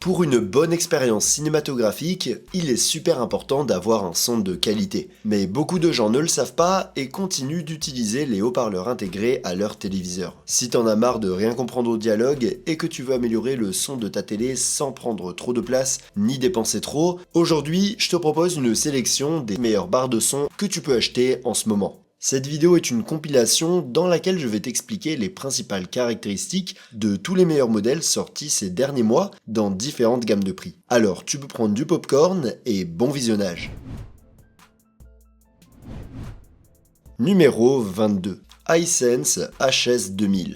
Pour une bonne expérience cinématographique, il est super important d'avoir un son de qualité. Mais beaucoup de gens ne le savent pas et continuent d'utiliser les haut-parleurs intégrés à leur téléviseur. Si t'en as marre de rien comprendre au dialogue et que tu veux améliorer le son de ta télé sans prendre trop de place ni dépenser trop, aujourd'hui je te propose une sélection des meilleures barres de son que tu peux acheter en ce moment. Cette vidéo est une compilation dans laquelle je vais t'expliquer les principales caractéristiques de tous les meilleurs modèles sortis ces derniers mois dans différentes gammes de prix. Alors tu peux prendre du popcorn et bon visionnage. Numéro 22. Hisense HS2000.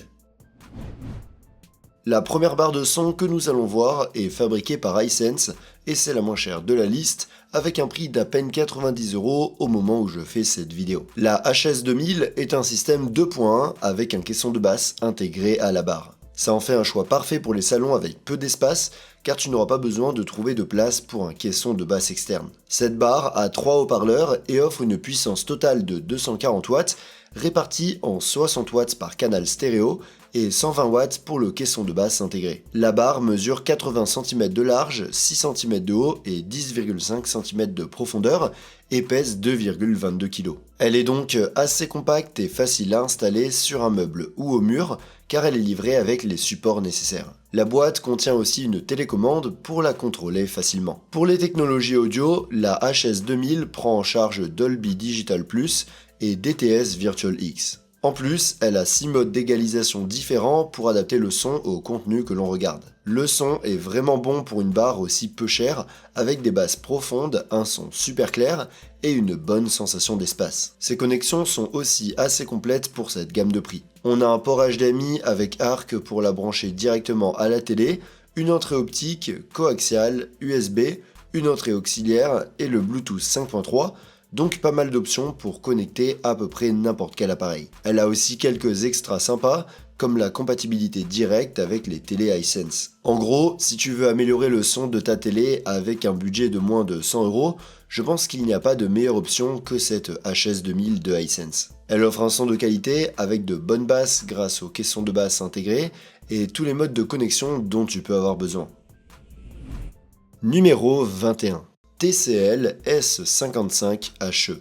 La première barre de son que nous allons voir est fabriquée par Hisense et c'est la moins chère de la liste avec un prix d'à peine 90 € au moment où je fais cette vidéo. La HS2000 est un système 2.1 avec un caisson de basse intégré à la barre. Ça en fait un choix parfait pour les salons avec peu d'espace car tu n'auras pas besoin de trouver de place pour un caisson de basse externe. Cette barre a 3 haut-parleurs et offre une puissance totale de 240 watts répartie en 60 watts par canal stéréo et 120 watts pour le caisson de basse intégré. La barre mesure 80 cm de large, 6 cm de haut et 10,5 cm de profondeur et pèse 2,22 kg. Elle est donc assez compacte et facile à installer sur un meuble ou au mur car elle est livrée avec les supports nécessaires. La boîte contient aussi une télécommande pour la contrôler facilement. Pour les technologies audio, la HS2000 prend en charge Dolby Digital Plus et DTS Virtual X. En plus, elle a 6 modes d'égalisation différents pour adapter le son au contenu que l'on regarde. Le son est vraiment bon pour une barre aussi peu chère, avec des basses profondes, un son super clair et une bonne sensation d'espace. Ces connexions sont aussi assez complètes pour cette gamme de prix. On a un port HDMI avec ARC pour la brancher directement à la télé, une entrée optique, coaxiale, USB, une entrée auxiliaire et le Bluetooth 5.3, donc pas mal d'options pour connecter à peu près n'importe quel appareil. Elle a aussi quelques extras sympas, comme la compatibilité directe avec les télé Hisense. En gros, si tu veux améliorer le son de ta télé avec un budget de moins de 100 €, je pense qu'il n'y a pas de meilleure option que cette HS2000 de Hisense. Elle offre un son de qualité avec de bonnes basses grâce aux caissons de basse intégrés et tous les modes de connexion dont tu peux avoir besoin. Numéro 21. TCL S55HE.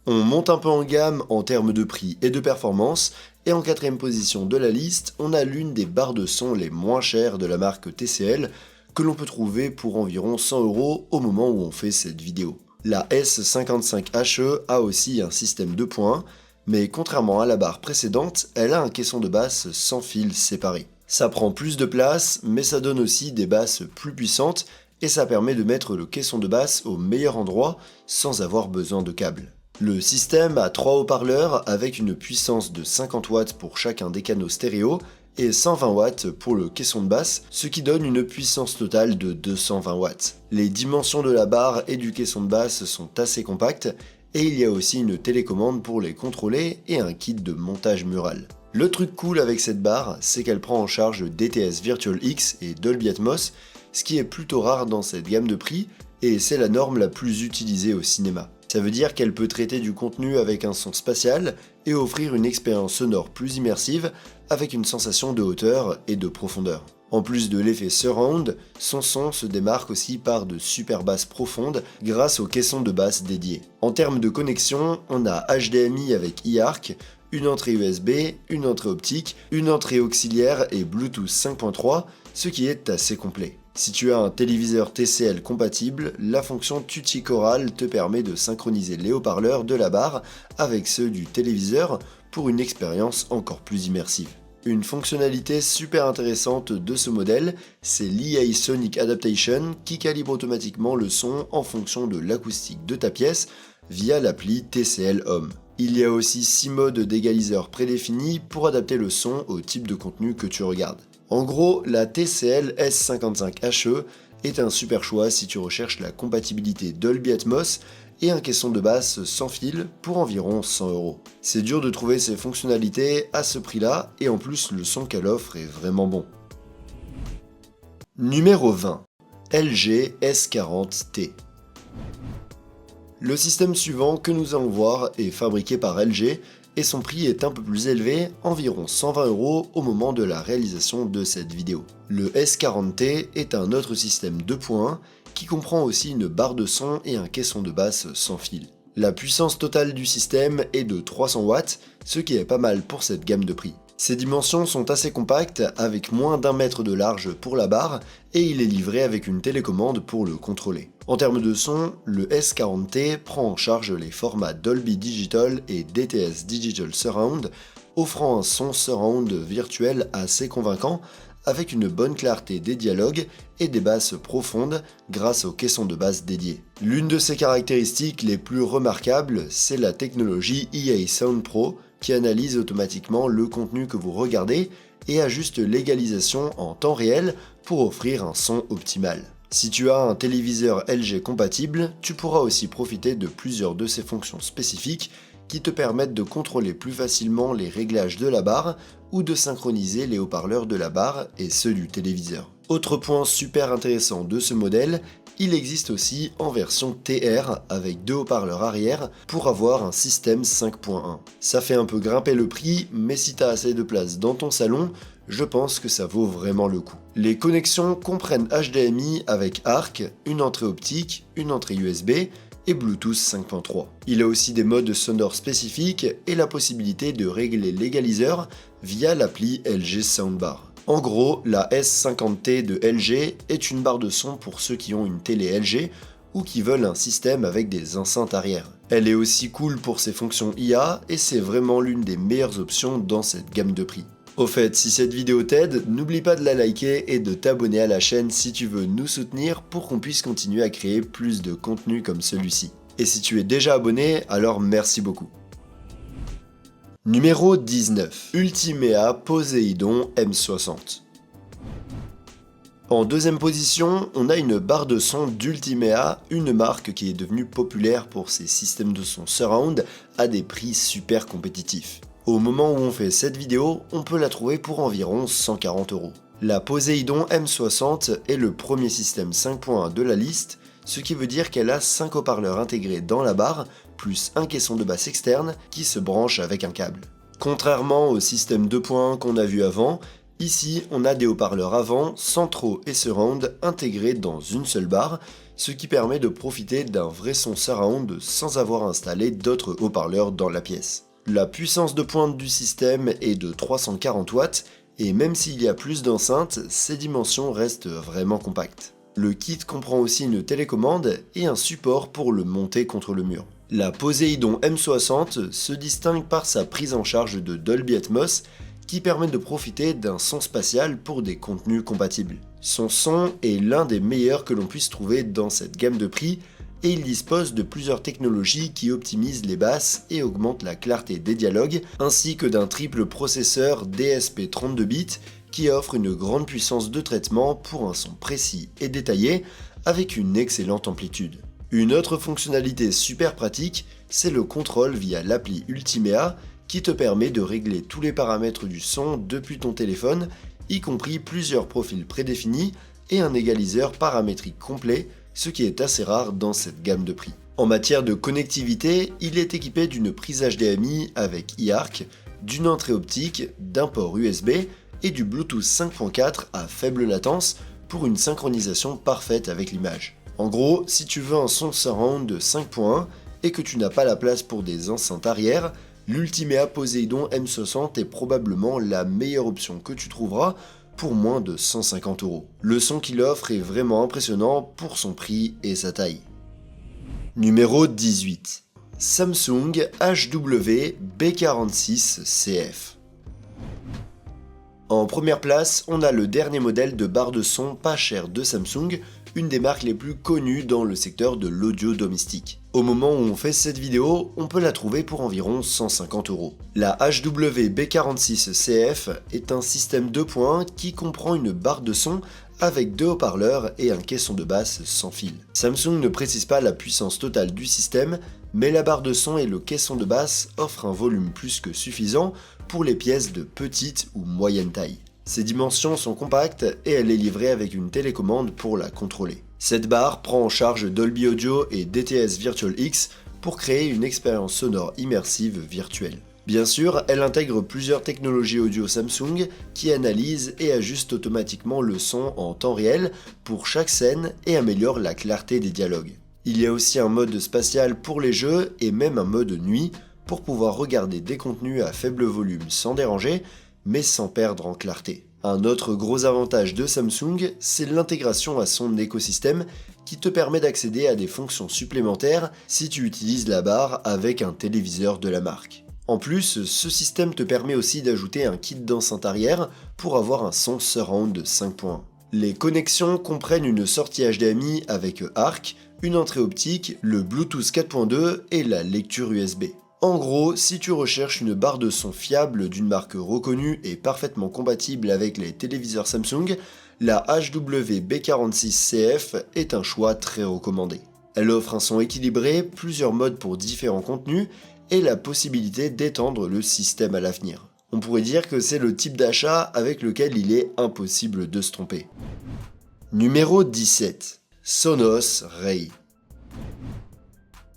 On monte un peu en gamme en termes de prix et de performance, et en 4ème position de la liste, on a l'une des barres de son les moins chères de la marque TCL, que l'on peut trouver pour environ 100 € au moment où on fait cette vidéo. La S55HE a aussi un système 2.1, mais contrairement à la barre précédente, elle a un caisson de basse sans fil séparé. Ça prend plus de place, mais ça donne aussi des basses plus puissantes, et ça permet de mettre le caisson de basse au meilleur endroit sans avoir besoin de câble. Le système a 3 haut-parleurs avec une puissance de 50 watts pour chacun des canaux stéréo et 120 watts pour le caisson de basse, ce qui donne une puissance totale de 220 watts. Les dimensions de la barre et du caisson de basse sont assez compactes et il y a aussi une télécommande pour les contrôler et un kit de montage mural. Le truc cool avec cette barre, c'est qu'elle prend en charge DTS Virtual X et Dolby Atmos, ce qui est plutôt rare dans cette gamme de prix, et c'est la norme la plus utilisée au cinéma. Ça veut dire qu'elle peut traiter du contenu avec un son spatial et offrir une expérience sonore plus immersive avec une sensation de hauteur et de profondeur. En plus de l'effet surround, son son se démarque aussi par de super basses profondes grâce au caisson de basse dédié. En termes de connexion, on a HDMI avec eARC, une entrée USB, une entrée optique, une entrée auxiliaire et Bluetooth 5.3, ce qui est assez complet. Si tu as un téléviseur TCL compatible, la fonction Tutti Choral te permet de synchroniser les haut-parleurs de la barre avec ceux du téléviseur pour une expérience encore plus immersive. Une fonctionnalité super intéressante de ce modèle, c'est l'EA Sonic Adaptation qui calibre automatiquement le son en fonction de l'acoustique de ta pièce via l'appli TCL Home. Il y a aussi 6 modes d'égaliseur prédéfinis pour adapter le son au type de contenu que tu regardes. En gros, la TCL S55HE est un super choix si tu recherches la compatibilité Dolby Atmos et un caisson de basse sans fil pour environ 100 €. C'est dur de trouver ces fonctionnalités à ce prix-là et en plus le son qu'elle offre est vraiment bon. Numéro 20. LG S40T. Le système suivant que nous allons voir est fabriqué par LG et son prix est un peu plus élevé, environ 120 € au moment de la réalisation de cette vidéo. Le S40T est un autre système 2.1 qui comprend aussi une barre de son et un caisson de basse sans fil. La puissance totale du système est de 300 watts, ce qui est pas mal pour cette gamme de prix. Ses dimensions sont assez compactes, avec moins d'1 mètre de large pour la barre, et il est livré avec une télécommande pour le contrôler. En termes de son, le S40T prend en charge les formats Dolby Digital et DTS Digital Surround, offrant un son surround virtuel assez convaincant, avec une bonne clarté des dialogues et des basses profondes grâce aux caissons de basse dédiés. L'une de ses caractéristiques les plus remarquables, c'est la technologie EA Sound Pro, qui analyse automatiquement le contenu que vous regardez et ajuste l'égalisation en temps réel pour offrir un son optimal. Si tu as un téléviseur LG compatible, tu pourras aussi profiter de plusieurs de ces fonctions spécifiques qui te permettent de contrôler plus facilement les réglages de la barre ou de synchroniser les haut-parleurs de la barre et ceux du téléviseur. Autre point super intéressant de ce modèle, il existe aussi en version TR avec 2 haut-parleurs arrière pour avoir un système 5.1. Ça fait un peu grimper le prix, mais si t'as assez de place dans ton salon, je pense que ça vaut vraiment le coup. Les connexions comprennent HDMI avec ARC, une entrée optique, une entrée USB et Bluetooth 5.3. Il a aussi des modes sonores spécifiques et la possibilité de régler l'égaliseur via l'appli LG Soundbar. En gros, la S50T de LG est une barre de son pour ceux qui ont une télé LG ou qui veulent un système avec des enceintes arrière. Elle est aussi cool pour ses fonctions IA et c'est vraiment l'une des meilleures options dans cette gamme de prix. Au fait, si cette vidéo t'aide, n'oublie pas de la liker et de t'abonner à la chaîne si tu veux nous soutenir pour qu'on puisse continuer à créer plus de contenu comme celui-ci. Et si tu es déjà abonné, alors merci beaucoup. Numéro 19. Ultimea Poseidon M60. En deuxième position, on a une barre de son d'Ultimea, une marque qui est devenue populaire pour ses systèmes de son surround à des prix super compétitifs. Au moment où on fait cette vidéo, on peut la trouver pour environ 140 €. La Poseidon M60 est le premier système 5.1 de la liste, ce qui veut dire qu'elle a 5 haut-parleurs intégrés dans la barre, plus un caisson de basse externe qui se branche avec un câble. Contrairement au système 2.1 qu'on a vu avant, ici on a des haut-parleurs avant, centraux et surround intégrés dans une seule barre, ce qui permet de profiter d'un vrai son surround sans avoir installé d'autres haut-parleurs dans la pièce. La puissance de pointe du système est de 340 watts, et même s'il y a plus d'enceintes, ses dimensions restent vraiment compactes. Le kit comprend aussi une télécommande et un support pour le monter contre le mur. La Poseidon M60 se distingue par sa prise en charge de Dolby Atmos qui permet de profiter d'un son spatial pour des contenus compatibles. Son son est l'un des meilleurs que l'on puisse trouver dans cette gamme de prix et il dispose de plusieurs technologies qui optimisent les basses et augmentent la clarté des dialogues, ainsi que d'un triple processeur DSP 32 bits qui offre une grande puissance de traitement pour un son précis et détaillé avec une excellente amplitude. Une autre fonctionnalité super pratique, c'est le contrôle via l'appli Ultimea qui te permet de régler tous les paramètres du son depuis ton téléphone, y compris plusieurs profils prédéfinis et un égaliseur paramétrique complet, ce qui est assez rare dans cette gamme de prix. En matière de connectivité, il est équipé d'une prise HDMI avec eARC, d'une entrée optique, d'un port USB et du Bluetooth 5.4 à faible latence pour une synchronisation parfaite avec l'image. En gros, si tu veux un son surround de 5.1 et que tu n'as pas la place pour des enceintes arrière, l'Ultimea Poseidon M60 est probablement la meilleure option que tu trouveras pour moins de 150 €. Le son qu'il offre est vraiment impressionnant pour son prix et sa taille. Numéro 18. Samsung HW B46CF. En première place, on a le dernier modèle de barre de son pas cher de Samsung, une des marques les plus connues dans le secteur de l'audio domestique. Au moment où on fait cette vidéo, on peut la trouver pour environ 150 €. La HW B46CF est un système 2.1 qui comprend une barre de son avec 2 haut-parleurs et un caisson de basse sans fil. Samsung ne précise pas la puissance totale du système, mais la barre de son et le caisson de basse offrent un volume plus que suffisant pour les pièces de petite ou moyenne taille. Ses dimensions sont compactes et elle est livrée avec une télécommande pour la contrôler. Cette barre prend en charge Dolby Audio et DTS Virtual X pour créer une expérience sonore immersive virtuelle. Bien sûr, elle intègre plusieurs technologies audio Samsung qui analysent et ajustent automatiquement le son en temps réel pour chaque scène et améliorent la clarté des dialogues. Il y a aussi un mode spatial pour les jeux et même un mode nuit pour pouvoir regarder des contenus à faible volume sans déranger, mais sans perdre en clarté. Un autre gros avantage de Samsung, c'est l'intégration à son écosystème qui te permet d'accéder à des fonctions supplémentaires si tu utilises la barre avec un téléviseur de la marque. En plus, ce système te permet aussi d'ajouter un kit d'enceinte arrière pour avoir un son surround 5.1. Les connexions comprennent une sortie HDMI avec ARC, une entrée optique, le Bluetooth 4.2 et la lecture USB. En gros, si tu recherches une barre de son fiable d'une marque reconnue et parfaitement compatible avec les téléviseurs Samsung, la HWB46CF est un choix très recommandé. Elle offre un son équilibré, plusieurs modes pour différents contenus et la possibilité d'étendre le système à l'avenir. On pourrait dire que c'est le type d'achat avec lequel il est impossible de se tromper. Numéro 17. Sonos Ray.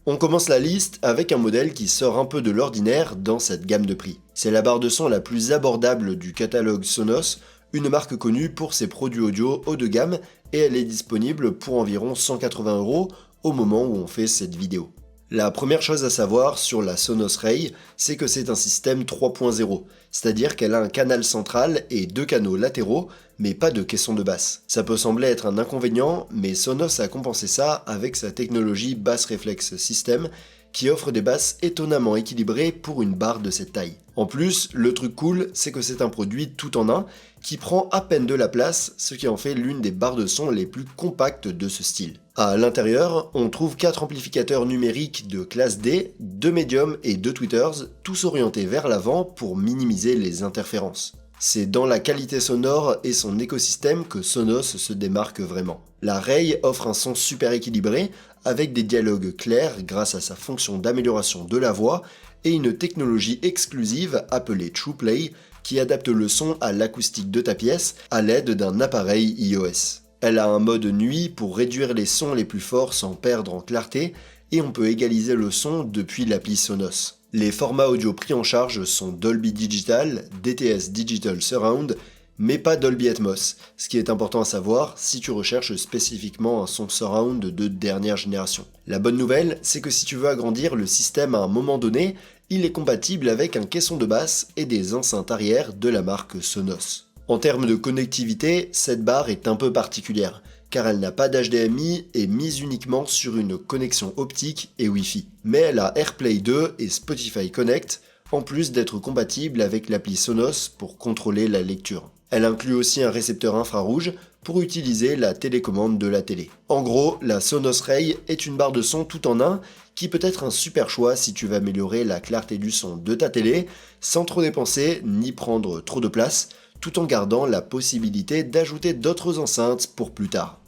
On commence la liste avec un modèle qui sort un peu de l'ordinaire dans cette gamme de prix. C'est la barre de son la plus abordable du catalogue Sonos, une marque connue pour ses produits audio haut de gamme et elle est disponible pour environ 180 € au moment où on fait cette vidéo. La première chose à savoir sur la Sonos Ray, c'est que c'est un système 3.0, c'est-à-dire qu'elle a un canal central et 2 canaux latéraux, mais pas de caisson de basse. Ça peut sembler être un inconvénient, mais Sonos a compensé ça avec sa technologie Bass Reflex System, qui offre des basses étonnamment équilibrées pour une barre de cette taille. En plus, le truc cool, c'est que c'est un produit tout en un, qui prend à peine de la place, ce qui en fait l'une des barres de son les plus compactes de ce style. À l'intérieur, on trouve 4 amplificateurs numériques de classe D, 2 médiums et 2 tweeters, tous orientés vers l'avant pour minimiser les interférences. C'est dans la qualité sonore et son écosystème que Sonos se démarque vraiment. La Ray offre un son super équilibré, avec des dialogues clairs grâce à sa fonction d'amélioration de la voix et une technologie exclusive appelée TruePlay qui adapte le son à l'acoustique de ta pièce à l'aide d'un appareil iOS. Elle a un mode nuit pour réduire les sons les plus forts sans perdre en clarté et on peut égaliser le son depuis l'appli Sonos. Les formats audio pris en charge sont Dolby Digital, DTS Digital Surround, mais pas Dolby Atmos, ce qui est important à savoir si tu recherches spécifiquement un son surround de dernière génération. La bonne nouvelle, c'est que si tu veux agrandir le système à un moment donné, il est compatible avec un caisson de basse et des enceintes arrière de la marque Sonos. En termes de connectivité, cette barre est un peu particulière, car elle n'a pas d'HDMI et mise uniquement sur une connexion optique et Wi-Fi. Mais elle a AirPlay 2 et Spotify Connect, en plus d'être compatible avec l'appli Sonos pour contrôler la lecture. Elle inclut aussi un récepteur infrarouge pour utiliser la télécommande de la télé. En gros, la Sonos Ray est une barre de son tout en un qui peut être un super choix si tu veux améliorer la clarté du son de ta télé sans trop dépenser ni prendre trop de place, tout en gardant la possibilité d'ajouter d'autres enceintes pour plus tard.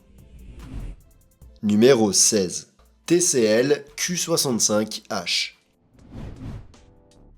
Numéro 16. TCL Q65H.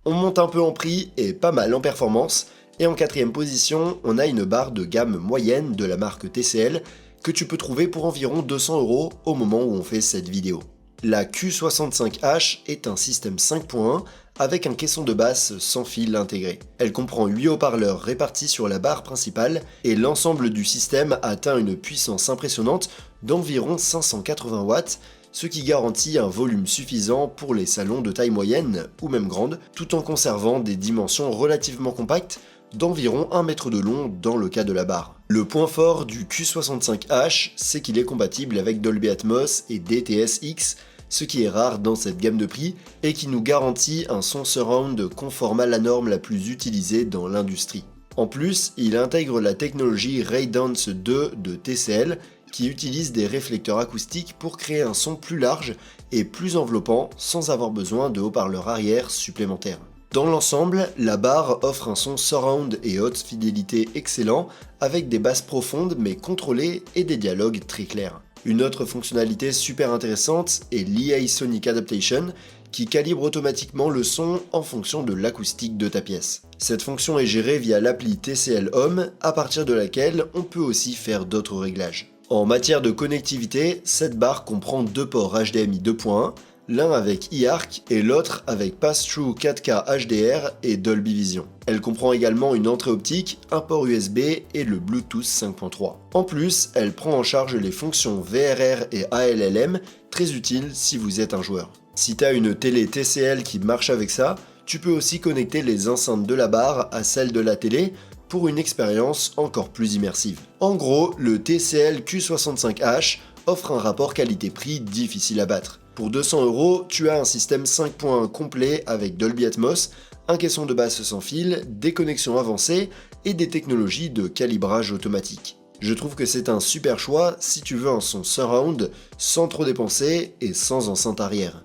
On monte un peu en prix et pas mal en performance, et en 4ème position, on a une barre de gamme moyenne de la marque TCL que tu peux trouver pour environ 200 € au moment où on fait cette vidéo. La Q65H est un système 5.1 avec un caisson de basse sans fil intégré. Elle comprend 8 haut-parleurs répartis sur la barre principale et l'ensemble du système atteint une puissance impressionnante d'environ 580 watts, ce qui garantit un volume suffisant pour les salons de taille moyenne ou même grande, tout en conservant des dimensions relativement compactes d'environ 1 mètre de long dans le cas de la barre. Le point fort du Q65H, c'est qu'il est compatible avec Dolby Atmos et DTS-X, ce qui est rare dans cette gamme de prix et qui nous garantit un son surround conforme à la norme la plus utilisée dans l'industrie. En plus, il intègre la technologie Ray Dance 2 de TCL qui utilise des réflecteurs acoustiques pour créer un son plus large et plus enveloppant sans avoir besoin de haut-parleurs arrière supplémentaires. Dans l'ensemble, la barre offre un son surround et haute fidélité excellent avec des basses profondes mais contrôlées et des dialogues très clairs. Une autre fonctionnalité super intéressante est l'EA Sonic Adaptation qui calibre automatiquement le son en fonction de l'acoustique de ta pièce. Cette fonction est gérée via l'appli TCL Home à partir de laquelle on peut aussi faire d'autres réglages. En matière de connectivité, cette barre comprend 2 ports HDMI 2.1, l'un avec eARC et l'autre avec Pass-Through 4K HDR et Dolby Vision. Elle comprend également une entrée optique, un port USB et le Bluetooth 5.3. En plus, elle prend en charge les fonctions VRR et ALLM, très utiles si vous êtes un joueur. Si tu as une télé TCL qui marche avec ça, tu peux aussi connecter les enceintes de la barre à celles de la télé pour une expérience encore plus immersive. En gros, le TCL Q65H offre un rapport qualité-prix difficile à battre. Pour 200 €, tu as un système 5.1 complet avec Dolby Atmos, un caisson de basse sans fil, des connexions avancées et des technologies de calibrage automatique. Je trouve que c'est un super choix si tu veux un son surround sans trop dépenser et sans enceinte arrière.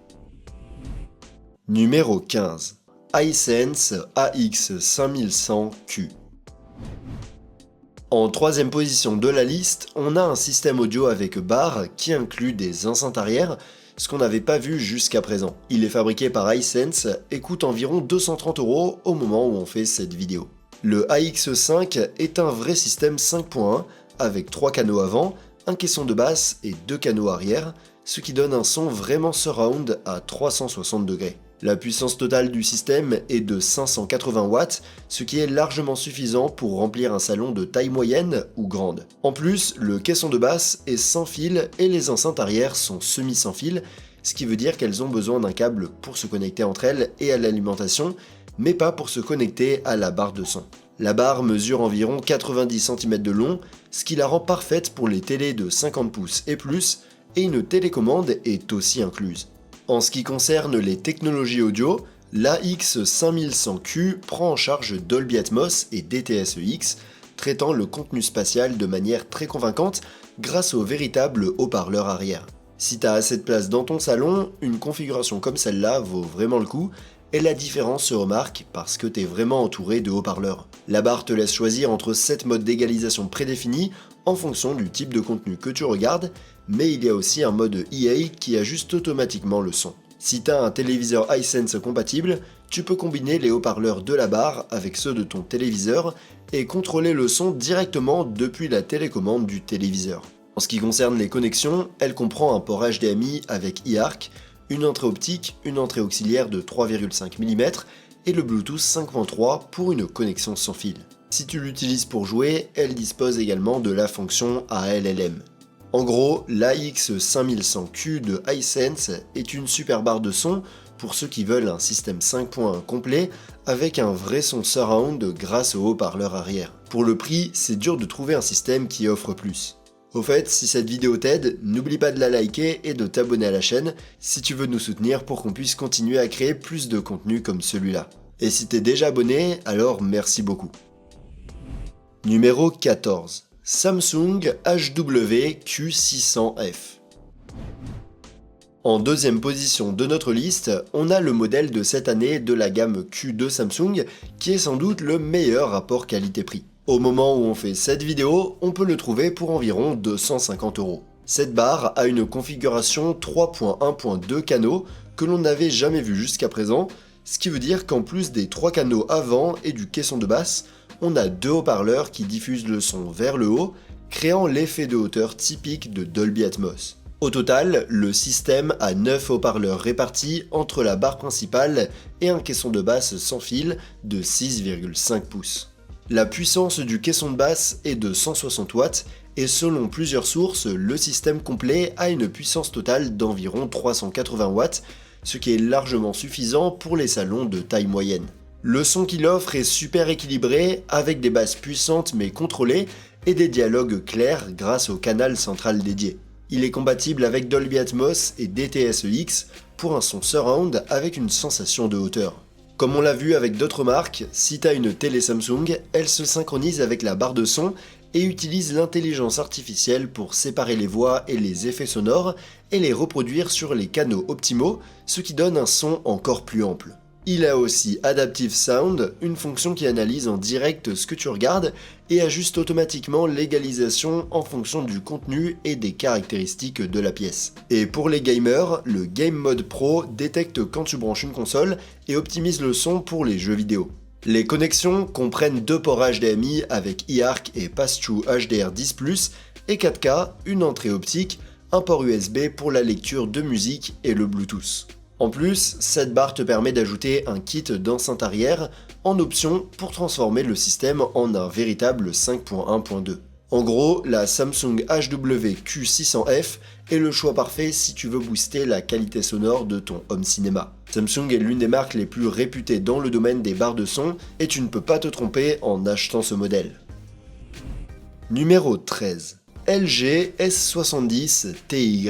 Numéro 15. Hisense AX5100Q. En troisième position de la liste, on a un système audio avec barre qui inclut des enceintes arrière, ce qu'on n'avait pas vu jusqu'à présent. Il est fabriqué par Hisense et coûte environ 230 € au moment où on fait cette vidéo. Le AX5 est un vrai système 5.1 avec 3 canaux avant, un caisson de basse et 2 canaux arrière, ce qui donne un son vraiment surround à 360 degrés. La puissance totale du système est de 580 watts, ce qui est largement suffisant pour remplir un salon de taille moyenne ou grande. En plus, le caisson de basse est sans fil et les enceintes arrière sont semi sans fil, ce qui veut dire qu'elles ont besoin d'un câble pour se connecter entre elles et à l'alimentation, mais pas pour se connecter à la barre de son. La barre mesure environ 90 cm de long, ce qui la rend parfaite pour les télés de 50 pouces et plus, et une télécommande est aussi incluse. En ce qui concerne les technologies audio, l'AX5100Q prend en charge Dolby Atmos et DTS-EX, traitant le contenu spatial de manière très convaincante grâce au véritable haut-parleur arrière. Si t'as assez de place dans ton salon, une configuration comme celle-là vaut vraiment le coup, et la différence se remarque parce que t'es vraiment entouré de haut-parleurs. La barre te laisse choisir entre 7 modes d'égalisation prédéfinis en fonction du type de contenu que tu regardes, mais il y a aussi un mode EA qui ajuste automatiquement le son. Si t'as un téléviseur Hisense compatible, tu peux combiner les haut-parleurs de la barre avec ceux de ton téléviseur et contrôler le son directement depuis la télécommande du téléviseur. En ce qui concerne les connexions, elle comprend un port HDMI avec eARC, une entrée optique, une entrée auxiliaire de 3,5 mm et le Bluetooth 5.3 pour une connexion sans fil. Si tu l'utilises pour jouer, elle dispose également de la fonction ALLM. En gros, l'AX5100Q de Hisense est une super barre de son pour ceux qui veulent un système 5.1 complet avec un vrai son surround grâce au haut-parleur arrière. Pour le prix, c'est dur de trouver un système qui offre plus. Au fait, si cette vidéo t'aide, n'oublie pas de la liker et de t'abonner à la chaîne si tu veux nous soutenir pour qu'on puisse continuer à créer plus de contenu comme celui-là. Et si t'es déjà abonné, alors merci beaucoup. Numéro 14. Samsung HW-Q600F. En deuxième position de notre liste, on a le modèle de cette année de la gamme Q de Samsung qui est sans doute le meilleur rapport qualité-prix. Au moment où on fait cette vidéo, on peut le trouver pour environ 250 €. Cette barre a une configuration 3.1.2 canaux que l'on n'avait jamais vu jusqu'à présent, ce qui veut dire qu'en plus des 3 canaux avant et du caisson de basse, on a 2 haut-parleurs qui diffusent le son vers le haut, créant l'effet de hauteur typique de Dolby Atmos. Au total, le système a 9 haut-parleurs répartis entre la barre principale et un caisson de basse sans fil de 6,5 pouces. La puissance du caisson de basse est de 160 watts et selon plusieurs sources, le système complet a une puissance totale d'environ 380 watts, ce qui est largement suffisant pour les salons de taille moyenne. Le son qu'il offre est super équilibré, avec des basses puissantes mais contrôlées et des dialogues clairs grâce au canal central dédié. Il est compatible avec Dolby Atmos et DTS-EX pour un son surround avec une sensation de hauteur. Comme on l'a vu avec d'autres marques, si t'as une télé Samsung, elle se synchronise avec la barre de son et utilise l'intelligence artificielle pour séparer les voix et les effets sonores et les reproduire sur les canaux optimaux, ce qui donne un son encore plus ample. Il a aussi Adaptive Sound, une fonction qui analyse en direct ce que tu regardes et ajuste automatiquement l'égalisation en fonction du contenu et des caractéristiques de la pièce. Et pour les gamers, le Game Mode Pro détecte quand tu branches une console et optimise le son pour les jeux vidéo. Les connexions comprennent 2 ports HDMI avec eARC et Pass-Through HDR10+, et 4K, une entrée optique, un port USB pour la lecture de musique et le Bluetooth. En plus, cette barre te permet d'ajouter un kit d'enceinte arrière en option pour transformer le système en un véritable 5.1.2. En gros, la Samsung HWQ600F est le choix parfait si tu veux booster la qualité sonore de ton home cinéma. Samsung est l'une des marques les plus réputées dans le domaine des barres de son et tu ne peux pas te tromper en achetant ce modèle. Numéro 13. LG S70 TY.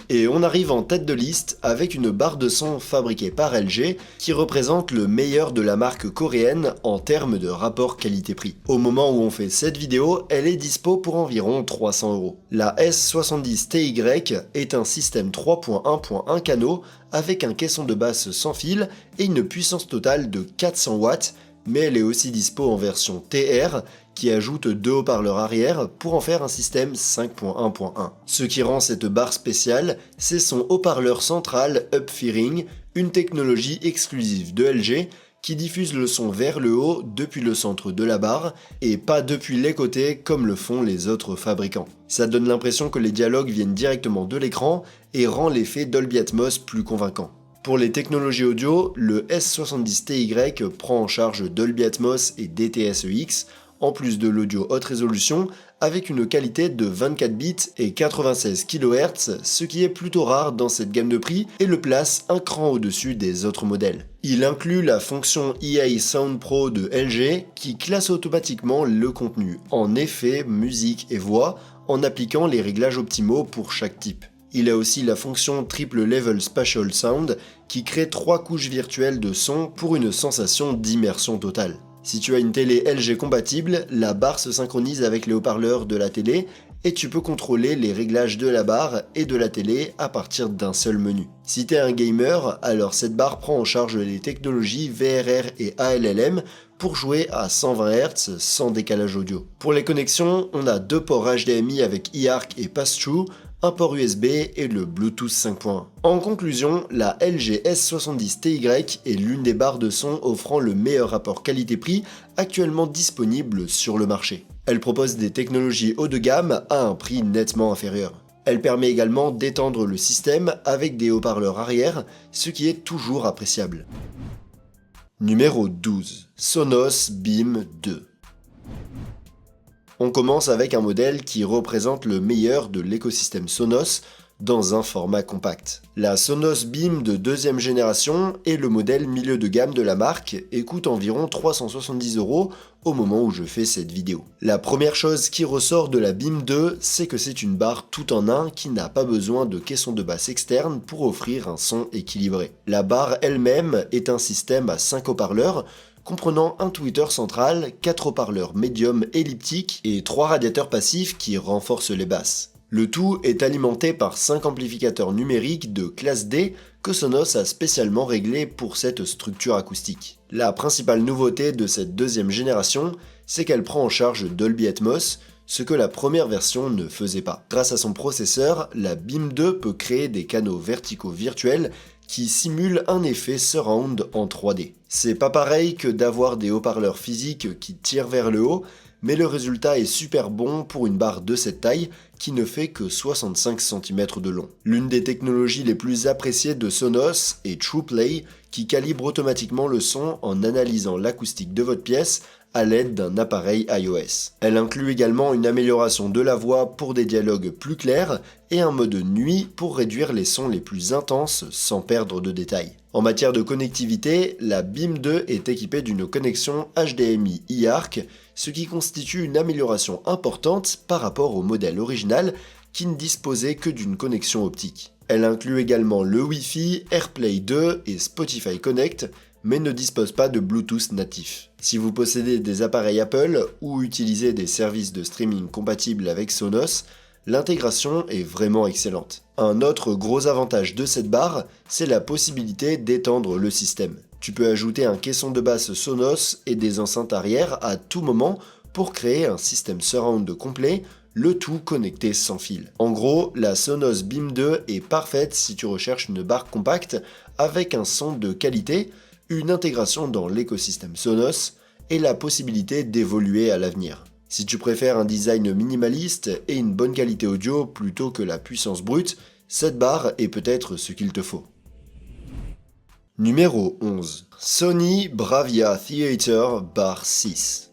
Et on arrive en tête de liste avec une barre de son fabriquée par LG qui représente le meilleur de la marque coréenne en termes de rapport qualité-prix. Au moment où on fait cette vidéo, elle est dispo pour environ 300€. La S70 TY est un système 3.1.1 canaux avec un caisson de basse sans fil et une puissance totale de 400 watts, mais elle est aussi dispo en version TR qui ajoute 2 haut-parleurs arrière pour en faire un système 5.1.1. Ce qui rend cette barre spéciale, c'est son haut-parleur central Up-Fearing, une technologie exclusive de LG qui diffuse le son vers le haut depuis le centre de la barre et pas depuis les côtés comme le font les autres fabricants. Ça donne l'impression que les dialogues viennent directement de l'écran et rend l'effet Dolby Atmos plus convaincant. Pour les technologies audio, le S70 TY prend en charge Dolby Atmos et DTS-EX, en plus de l'audio haute résolution, avec une qualité de 24 bits et 96 kHz, ce qui est plutôt rare dans cette gamme de prix et le place un cran au-dessus des autres modèles. Il inclut la fonction EA Sound Pro de LG qui classe automatiquement le contenu en effets, musique et voix en appliquant les réglages optimaux pour chaque type. Il a aussi la fonction Triple Level Spatial Sound qui crée 3 couches virtuelles de son pour une sensation d'immersion totale. Si tu as une télé LG compatible, la barre se synchronise avec les haut-parleurs de la télé et tu peux contrôler les réglages de la barre et de la télé à partir d'un seul menu. Si tu es un gamer, alors cette barre prend en charge les technologies VRR et ALLM pour jouer à 120 Hz sans décalage audio. Pour les connexions, on a 2 ports HDMI avec eARC et Pass-Through, un port USB et le Bluetooth 5.1. En conclusion, la LG S70 TY est l'une des barres de son offrant le meilleur rapport qualité-prix actuellement disponible sur le marché. Elle propose des technologies haut de gamme à un prix nettement inférieur. Elle permet également d'étendre le système avec des haut-parleurs arrière, ce qui est toujours appréciable. Numéro 12. Sonos Beam 2. On commence avec un modèle qui représente le meilleur de l'écosystème Sonos dans un format compact. La Sonos Beam de deuxième génération est le modèle milieu de gamme de la marque et coûte environ 370€ au moment où je fais cette vidéo. La première chose qui ressort de la Beam 2, c'est que c'est une barre tout en un qui n'a pas besoin de caisson de basse externe pour offrir un son équilibré. La barre elle-même est un système à 5 haut-parleurs comprenant un tweeter central, 4 haut-parleurs médium elliptiques et 3 radiateurs passifs qui renforcent les basses. Le tout est alimenté par 5 amplificateurs numériques de classe D que Sonos a spécialement réglés pour cette structure acoustique. La principale nouveauté de cette deuxième génération, c'est qu'elle prend en charge Dolby Atmos, ce que la première version ne faisait pas. Grâce à son processeur, la Beam 2 peut créer des canaux verticaux virtuels qui simule un effet surround en 3D. C'est pas pareil que d'avoir des haut-parleurs physiques qui tirent vers le haut, mais le résultat est super bon pour une barre de cette taille qui ne fait que 65 cm de long. L'une des technologies les plus appréciées de Sonos est TruePlay, qui calibre automatiquement le son en analysant l'acoustique de votre pièce à l'aide d'un appareil iOS. Elle inclut également une amélioration de la voix pour des dialogues plus clairs et un mode nuit pour réduire les sons les plus intenses sans perdre de détails. En matière de connectivité, la Beam 2 est équipée d'une connexion HDMI eARC, ce qui constitue une amélioration importante par rapport au modèle original qui ne disposait que d'une connexion optique. Elle inclut également le Wi-Fi, AirPlay 2 et Spotify Connect, mais ne dispose pas de Bluetooth natif. Si vous possédez des appareils Apple ou utilisez des services de streaming compatibles avec Sonos, l'intégration est vraiment excellente. Un autre gros avantage de cette barre, c'est la possibilité d'étendre le système. Tu peux ajouter un caisson de basse Sonos et des enceintes arrière à tout moment pour créer un système surround complet, le tout connecté sans fil. En gros, la Sonos Beam 2 est parfaite si tu recherches une barre compacte avec un son de qualité, une intégration dans l'écosystème Sonos et la possibilité d'évoluer à l'avenir. Si tu préfères un design minimaliste et une bonne qualité audio plutôt que la puissance brute, cette barre est peut-être ce qu'il te faut. Numéro 11. Sony Bravia Theater Bar 6.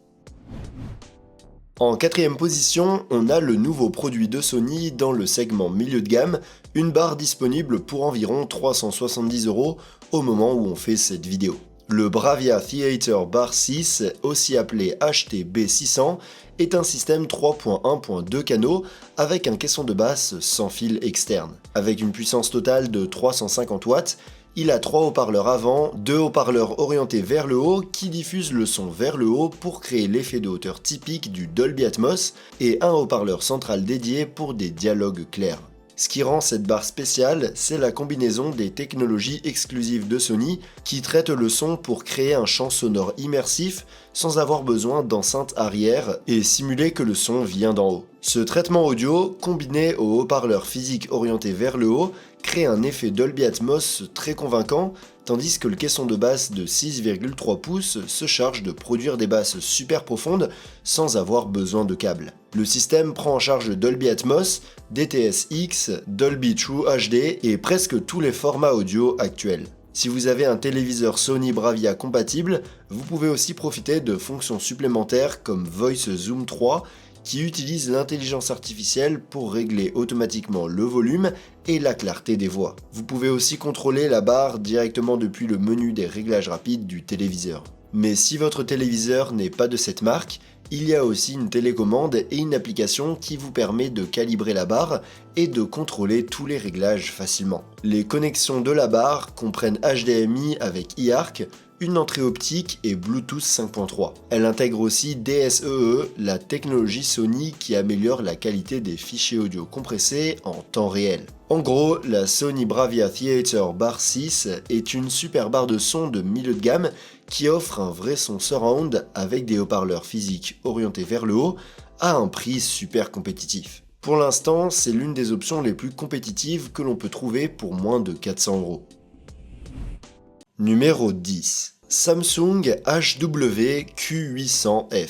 En quatrième position, on a le nouveau produit de Sony dans le segment milieu de gamme, une barre disponible pour environ 370€ au moment où on fait cette vidéo. Le Bravia Theater Bar 6, aussi appelé HT-B600, est un système 3.1.2 canaux avec un caisson de basse sans fil externe. Avec une puissance totale de 350 watts, il a 3 haut-parleurs avant, 2 haut-parleurs orientés vers le haut qui diffusent le son vers le haut pour créer l'effet de hauteur typique du Dolby Atmos et un haut-parleur central dédié pour des dialogues clairs. Ce qui rend cette barre spéciale, c'est la combinaison des technologies exclusives de Sony qui traitent le son pour créer un champ sonore immersif sans avoir besoin d'enceinte arrière et simuler que le son vient d'en haut. Ce traitement audio, combiné aux haut-parleurs physiques orientés vers le haut, crée un effet Dolby Atmos très convaincant, tandis que le caisson de basse de 6,3 pouces se charge de produire des basses super profondes sans avoir besoin de câbles. Le système prend en charge Dolby Atmos, DTS-X, Dolby True HD et presque tous les formats audio actuels. Si vous avez un téléviseur Sony Bravia compatible, vous pouvez aussi profiter de fonctions supplémentaires comme Voice Zoom 3 qui utilise l'intelligence artificielle pour régler automatiquement le volume et la clarté des voix. Vous pouvez aussi contrôler la barre directement depuis le menu des réglages rapides du téléviseur. Mais si votre téléviseur n'est pas de cette marque, il y a aussi une télécommande et une application qui vous permet de calibrer la barre et de contrôler tous les réglages facilement. Les connexions de la barre comprennent HDMI avec eARC, une entrée optique et Bluetooth 5.3. Elle intègre aussi DSEE, la technologie Sony qui améliore la qualité des fichiers audio compressés en temps réel. En gros, la Sony Bravia Theater Bar 6 est une super barre de son de milieu de gamme qui offre un vrai son surround avec des haut-parleurs physiques orientés vers le haut à un prix super compétitif. Pour l'instant, c'est l'une des options les plus compétitives que l'on peut trouver pour moins de 400€. Numéro 10. Samsung HW-Q800F.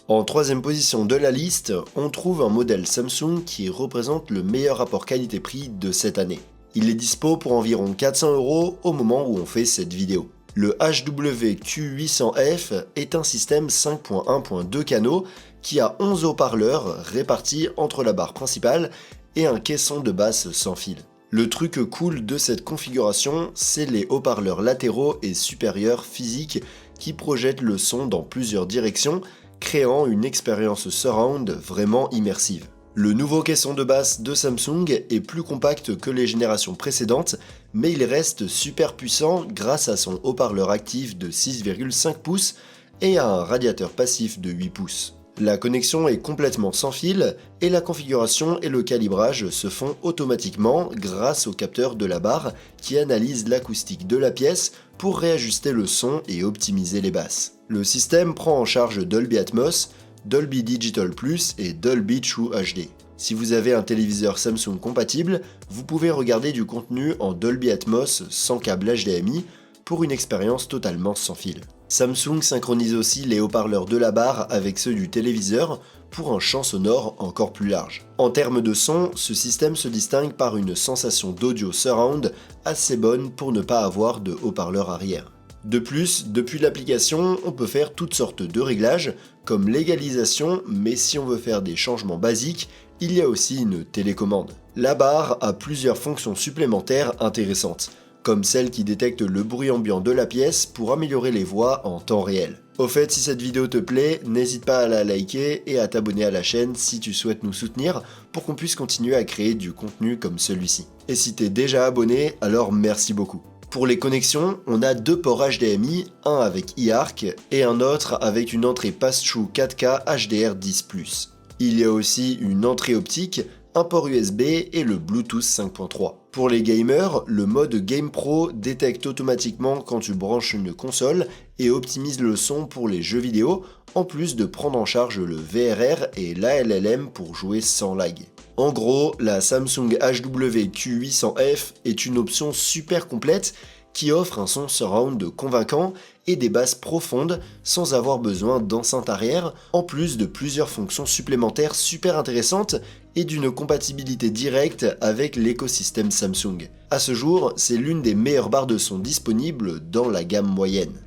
En troisième position de la liste, on trouve un modèle Samsung qui représente le meilleur rapport qualité-prix de cette année. Il est dispo pour environ 400€ au moment où on fait cette vidéo. Le HW-Q800F est un système 5.1.2 canaux qui a 11 haut-parleurs répartis entre la barre principale et un caisson de basse sans fil. Le truc cool de cette configuration, c'est les haut-parleurs latéraux et supérieurs physiques qui projettent le son dans plusieurs directions, créant une expérience surround vraiment immersive. Le nouveau caisson de basse de Samsung est plus compact que les générations précédentes, mais il reste super puissant grâce à son haut-parleur actif de 6,5 pouces et à un radiateur passif de 8 pouces. La connexion est complètement sans fil et la configuration et le calibrage se font automatiquement grâce au capteur de la barre qui analyse l'acoustique de la pièce pour réajuster le son et optimiser les basses. Le système prend en charge Dolby Atmos, Dolby Digital Plus et Dolby True HD. Si vous avez un téléviseur Samsung compatible, vous pouvez regarder du contenu en Dolby Atmos sans câble HDMI pour une expérience totalement sans fil. Samsung synchronise aussi les haut-parleurs de la barre avec ceux du téléviseur pour un champ sonore encore plus large. En termes de son, ce système se distingue par une sensation d'audio surround assez bonne pour ne pas avoir de haut-parleur arrière. De plus, depuis l'application, on peut faire toutes sortes de réglages, comme l'égalisation, mais si on veut faire des changements basiques, il y a aussi une télécommande. La barre a plusieurs fonctions supplémentaires intéressantes, comme celle qui détecte le bruit ambiant de la pièce pour améliorer les voix en temps réel. Au fait, si cette vidéo te plaît, n'hésite pas à la liker et à t'abonner à la chaîne si tu souhaites nous soutenir pour qu'on puisse continuer à créer du contenu comme celui-ci. Et si t'es déjà abonné, alors merci beaucoup. Pour les connexions, on a deux ports HDMI, un avec eARC et un autre avec une entrée pass-through 4K HDR10+. Il y a aussi une entrée optique, un port USB et le Bluetooth 5.3. Pour les gamers, le mode Game Pro détecte automatiquement quand tu branches une console et optimise le son pour les jeux vidéo, en plus de prendre en charge le VRR et l'ALLM pour jouer sans lag. En gros, la Samsung HW-Q800F est une option super complète qui offre un son surround convaincant et des basses profondes sans avoir besoin d'enceinte arrière, en plus de plusieurs fonctions supplémentaires super intéressantes et d'une compatibilité directe avec l'écosystème Samsung. À ce jour, c'est l'une des meilleures barres de son disponibles dans la gamme moyenne.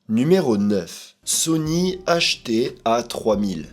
Numéro 9. Sony HT-A3000.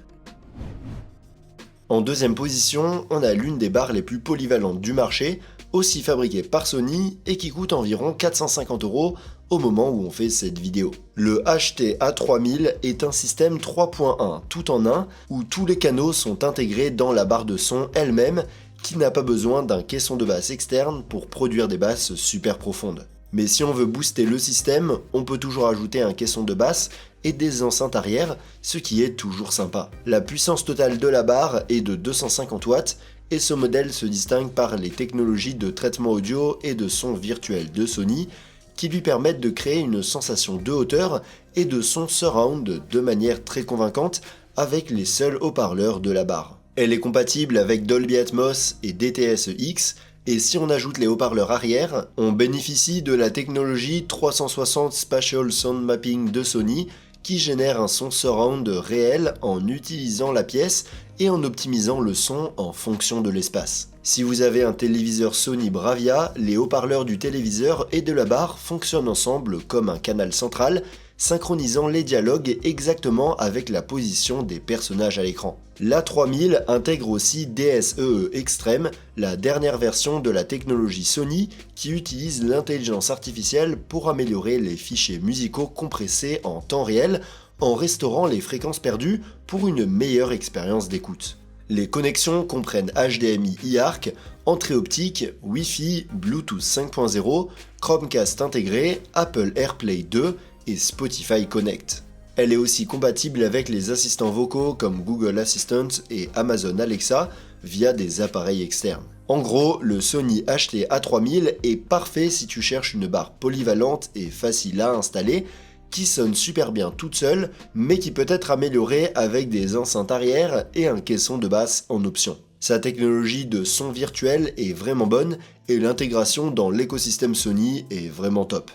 En deuxième position, on a l'une des barres les plus polyvalentes du marché, aussi fabriquée par Sony et qui coûte environ 450 € au moment où on fait cette vidéo. Le HT-A3000 est un système 3.1 tout en un où tous les canaux sont intégrés dans la barre de son elle-même qui n'a pas besoin d'un caisson de basse externe pour produire des basses super profondes. Mais si on veut booster le système, on peut toujours ajouter un caisson de basse et des enceintes arrière, ce qui est toujours sympa. La puissance totale de la barre est de 250 watts et ce modèle se distingue par les technologies de traitement audio et de son virtuel de Sony qui lui permettent de créer une sensation de hauteur et de son surround de manière très convaincante avec les seuls haut-parleurs de la barre. Elle est compatible avec Dolby Atmos et DTS-X, et si on ajoute les haut-parleurs arrière, on bénéficie de la technologie 360 Spatial Sound Mapping de Sony qui génère un son surround réel en utilisant la pièce et en optimisant le son en fonction de l'espace. Si vous avez un téléviseur Sony Bravia, les haut-parleurs du téléviseur et de la barre fonctionnent ensemble comme un canal central, synchronisant les dialogues exactement avec la position des personnages à l'écran. L'A3000 intègre aussi DSEE Extreme, la dernière version de la technologie Sony qui utilise l'intelligence artificielle pour améliorer les fichiers musicaux compressés en temps réel en restaurant les fréquences perdues pour une meilleure expérience d'écoute. Les connexions comprennent HDMI eARC, entrée optique, Wi-Fi, Bluetooth 5.0, Chromecast intégré, Apple AirPlay 2 et Spotify Connect. Elle est aussi compatible avec les assistants vocaux comme Google Assistant et Amazon Alexa via des appareils externes. En gros, le Sony HT-A3000 est parfait si tu cherches une barre polyvalente et facile à installer, qui sonne super bien toute seule, mais qui peut être améliorée avec des enceintes arrière et un caisson de basse en option. Sa technologie de son virtuel est vraiment bonne et l'intégration dans l'écosystème Sony est vraiment top.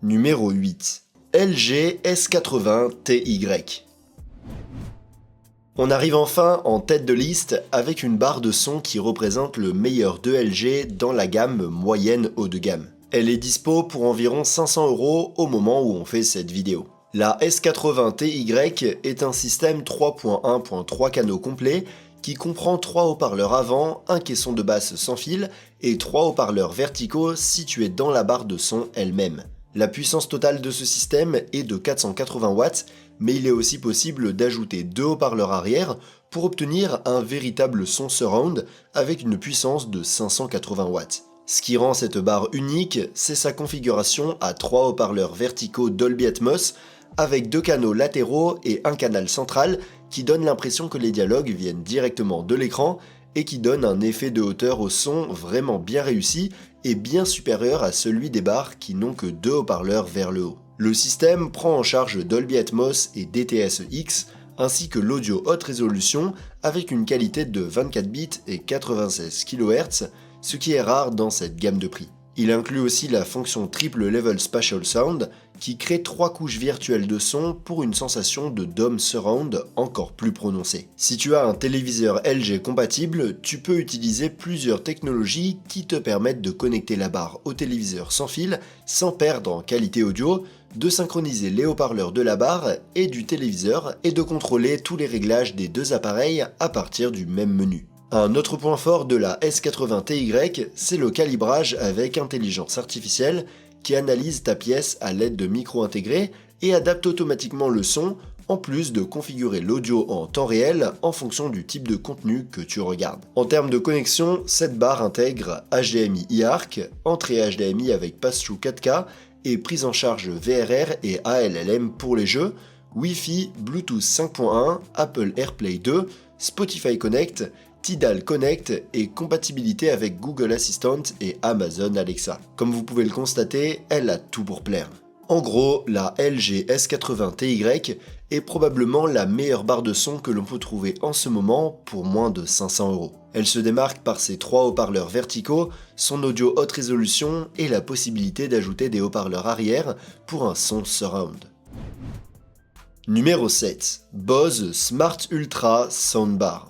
Numéro 8. LG S80 TY. On arrive enfin en tête de liste avec une barre de son qui représente le meilleur de LG dans la gamme moyenne haut de gamme. Elle est dispo pour environ 500 € au moment où on fait cette vidéo. La S80 TY est un système 3.1.3 canaux complet qui comprend 3 haut-parleurs avant, un caisson de basse sans fil et 3 haut-parleurs verticaux situés dans la barre de son elle-même. La puissance totale de ce système est de 480 watts, mais il est aussi possible d'ajouter 2 haut-parleurs arrière pour obtenir un véritable son surround avec une puissance de 580 watts. Ce qui rend cette barre unique, c'est sa configuration à 3 haut-parleurs verticaux Dolby Atmos avec 2 canaux latéraux et un canal central qui donne l'impression que les dialogues viennent directement de l'écran et qui donne un effet de hauteur au son vraiment bien réussi et bien supérieur à celui des barres qui n'ont que 2 haut-parleurs vers le haut. Le système prend en charge Dolby Atmos et DTS-X ainsi que l'audio haute résolution avec une qualité de 24 bits et 96 kHz, ce qui est rare dans cette gamme de prix. Il inclut aussi la fonction Triple Level Spatial Sound qui crée 3 couches virtuelles de son pour une sensation de dome surround encore plus prononcée. Si tu as un téléviseur LG compatible, tu peux utiliser plusieurs technologies qui te permettent de connecter la barre au téléviseur sans fil sans perdre en qualité audio, de synchroniser les haut-parleurs de la barre et du téléviseur et de contrôler tous les réglages des deux appareils à partir du même menu. Un autre point fort de la S80 TY, c'est le calibrage avec intelligence artificielle qui analyse ta pièce à l'aide de micros intégrés et adapte automatiquement le son, en plus de configurer l'audio en temps réel en fonction du type de contenu que tu regardes. En termes de connexion, cette barre intègre HDMI eARC, entrée HDMI avec pass-through 4K et prise en charge VRR et ALLM pour les jeux, Wi-Fi, Bluetooth 5.1, Apple AirPlay 2, Spotify Connect, Tidal Connect et compatibilité avec Google Assistant et Amazon Alexa. Comme vous pouvez le constater, elle a tout pour plaire. En gros, la LG S80TY est probablement la meilleure barre de son que l'on peut trouver en ce moment pour moins de 500 €. Elle se démarque par ses 3 haut-parleurs verticaux, son audio haute résolution et la possibilité d'ajouter des haut-parleurs arrière pour un son surround. Numéro 7. Bose Smart Ultra Soundbar.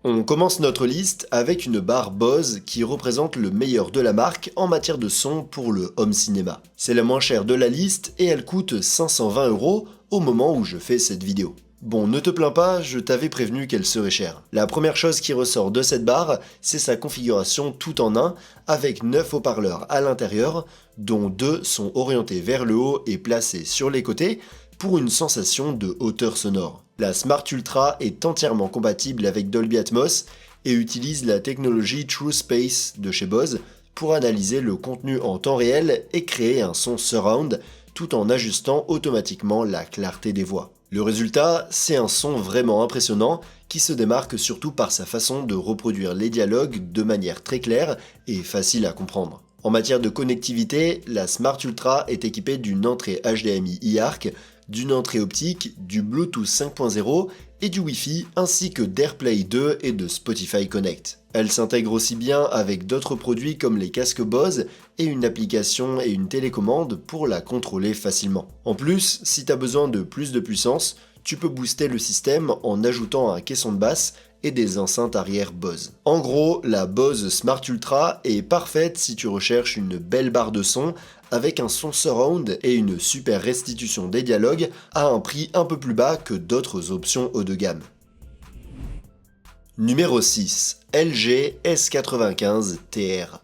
On commence notre liste avec une barre Bose qui représente le meilleur de la marque en matière de son pour le home cinéma. C'est la moins chère de la liste et elle coûte 520 € au moment où je fais cette vidéo. Bon, ne te plains pas, je t'avais prévenu qu'elle serait chère. La première chose qui ressort de cette barre, c'est sa configuration tout en un, avec 9 haut-parleurs à l'intérieur, dont 2 sont orientés vers le haut et placés sur les côtés, pour une sensation de hauteur sonore. La Smart Ultra est entièrement compatible avec Dolby Atmos et utilise la technologie TrueSpace de chez Bose pour analyser le contenu en temps réel et créer un son surround tout en ajustant automatiquement la clarté des voix. Le résultat, c'est un son vraiment impressionnant qui se démarque surtout par sa façon de reproduire les dialogues de manière très claire et facile à comprendre. En matière de connectivité, la Smart Ultra est équipée d'une entrée HDMI eARC, d'une entrée optique, du Bluetooth 5.0 et du Wi-Fi, ainsi que d'AirPlay 2 et de Spotify Connect. Elle s'intègre aussi bien avec d'autres produits comme les casques Bose et une application et une télécommande pour la contrôler facilement. En plus, si tu as besoin de plus de puissance, tu peux booster le système en ajoutant un caisson de basse et des enceintes arrière Bose. En gros, la Bose Smart Ultra est parfaite si tu recherches une belle barre de son avec un son surround et une super restitution des dialogues à un prix un peu plus bas que d'autres options haut de gamme. Numéro 6. LG S95TR.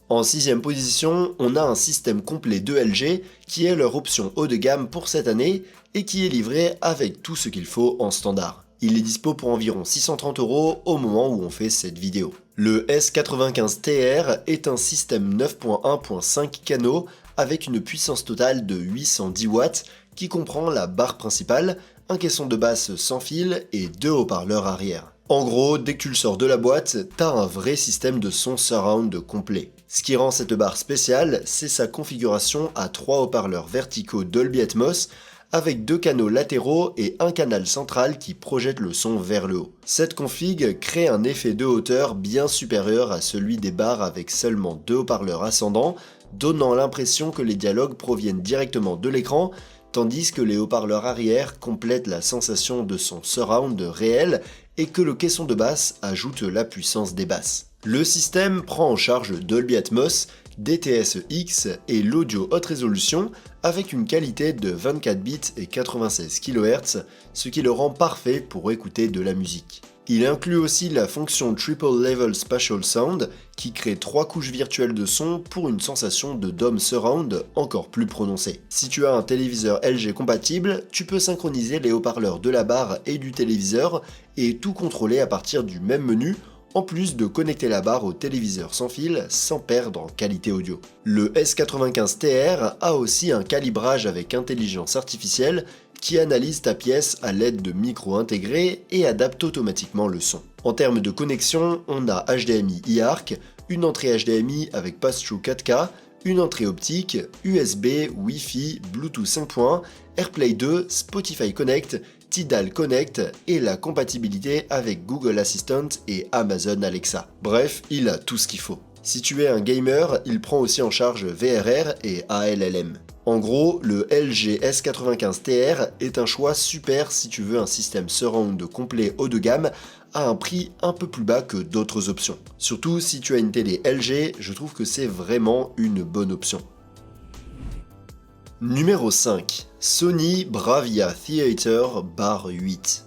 En 6ème position, on a un système complet de LG qui est leur option haut de gamme pour cette année et qui est livré avec tout ce qu'il faut en standard. Il est dispo pour environ 630 € au moment où on fait cette vidéo. Le S95TR est un système 9.1.5 canaux avec une puissance totale de 810 watts qui comprend la barre principale, un caisson de basse sans fil et 2 haut-parleurs arrière. En gros, dès que tu le sors de la boîte, t'as un vrai système de son surround complet. Ce qui rend cette barre spéciale, c'est sa configuration à 3 haut-parleurs verticaux Dolby Atmos avec 2 canaux latéraux et un canal central qui projette le son vers le haut. Cette config crée un effet de hauteur bien supérieur à celui des barres avec seulement 2 haut-parleurs ascendants, donnant l'impression que les dialogues proviennent directement de l'écran, tandis que les haut-parleurs arrière complètent la sensation de son surround réel et que le caisson de basse ajoute la puissance des basses. Le système prend en charge Dolby Atmos, DTS-X et l'audio haute résolution avec une qualité de 24 bits et 96 kHz, ce qui le rend parfait pour écouter de la musique. Il inclut aussi la fonction Triple Level Spatial Sound qui crée 3 couches virtuelles de son pour une sensation de dome surround encore plus prononcée. Si tu as un téléviseur LG compatible, tu peux synchroniser les haut-parleurs de la barre et du téléviseur et tout contrôler à partir du même menu, en plus de connecter la barre au téléviseur sans fil sans perdre en qualité audio. Le S95TR a aussi un calibrage avec intelligence artificielle qui analyse ta pièce à l'aide de micros intégrés et adapte automatiquement le son. En termes de connexion, on a HDMI eARC, une entrée HDMI avec pass-through 4K, une entrée optique, USB, Wi-Fi, Bluetooth 5.1, AirPlay 2, Spotify Connect, Tidal Connect et la compatibilité avec Google Assistant et Amazon Alexa. Bref, il a tout ce qu'il faut. Si tu es un gamer, il prend aussi en charge VRR et ALLM. En gros, le LG S95TR est un choix super si tu veux un système surround complet haut de gamme à un prix un peu plus bas que d'autres options. Surtout si tu as une télé LG, je trouve que c'est vraiment une bonne option. Numéro 5. Sony Bravia Theater Bar 8.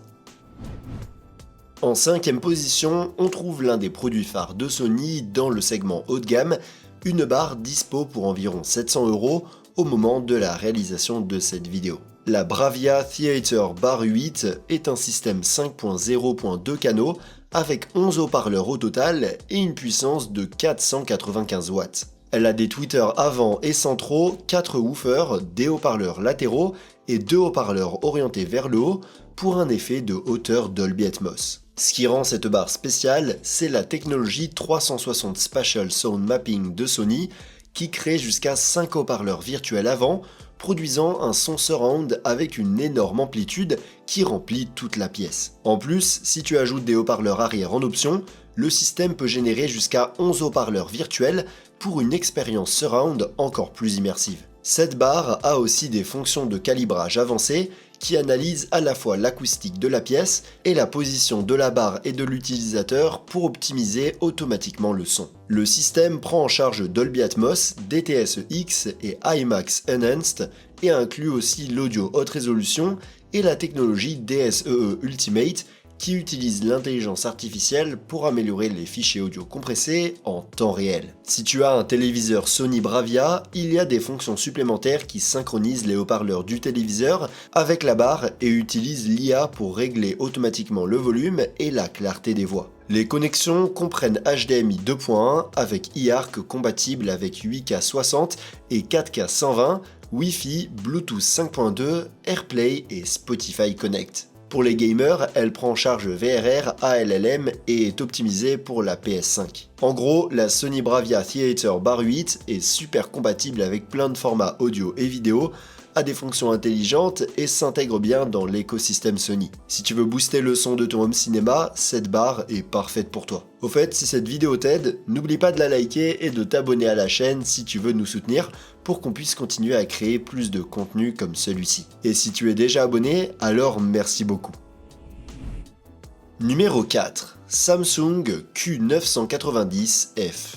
En 5ème position, on trouve l'un des produits phares de Sony dans le segment haut de gamme, une barre dispo pour environ 700 € au moment de la réalisation de cette vidéo. La Bravia Theater Bar 8 est un système 5.0.2 canaux avec 11 haut-parleurs au total et une puissance de 495 watts. Elle a des tweeters avant et centraux, 4 woofers, des haut-parleurs latéraux et 2 haut-parleurs orientés vers le haut pour un effet de hauteur Dolby Atmos. Ce qui rend cette barre spéciale, c'est la technologie 360 Spatial Sound Mapping de Sony qui crée jusqu'à 5 haut-parleurs virtuels avant, produisant un son surround avec une énorme amplitude qui remplit toute la pièce. En plus, si tu ajoutes des haut-parleurs arrière en option, le système peut générer jusqu'à 11 haut-parleurs virtuels pour une expérience surround encore plus immersive. Cette barre a aussi des fonctions de calibrage avancées qui analysent à la fois l'acoustique de la pièce et la position de la barre et de l'utilisateur pour optimiser automatiquement le son. Le système prend en charge Dolby Atmos, DTS-X et IMAX Enhanced et inclut aussi l'audio haute résolution et la technologie DSEE Ultimate qui utilise l'intelligence artificielle pour améliorer les fichiers audio compressés en temps réel. Si tu as un téléviseur Sony Bravia, il y a des fonctions supplémentaires qui synchronisent les haut-parleurs du téléviseur avec la barre et utilisent l'IA pour régler automatiquement le volume et la clarté des voix. Les connexions comprennent HDMI 2.1 avec eARC compatible avec 8K 60 et 4K 120, Wi-Fi, Bluetooth 5.2, AirPlay et Spotify Connect. Pour les gamers, elle prend en charge VRR, ALLM et est optimisée pour la PS5. En gros, la Sony Bravia Theater Bar 8 est super compatible avec plein de formats audio et vidéo, a des fonctions intelligentes et s'intègre bien dans l'écosystème Sony. Si tu veux booster le son de ton home cinéma, cette barre est parfaite pour toi. Au fait, si cette vidéo t'aide, n'oublie pas de la liker et de t'abonner à la chaîne si tu veux nous soutenir pour qu'on puisse continuer à créer plus de contenu comme celui-ci. Et si tu es déjà abonné, alors merci beaucoup. Numéro 4. Samsung Q990F.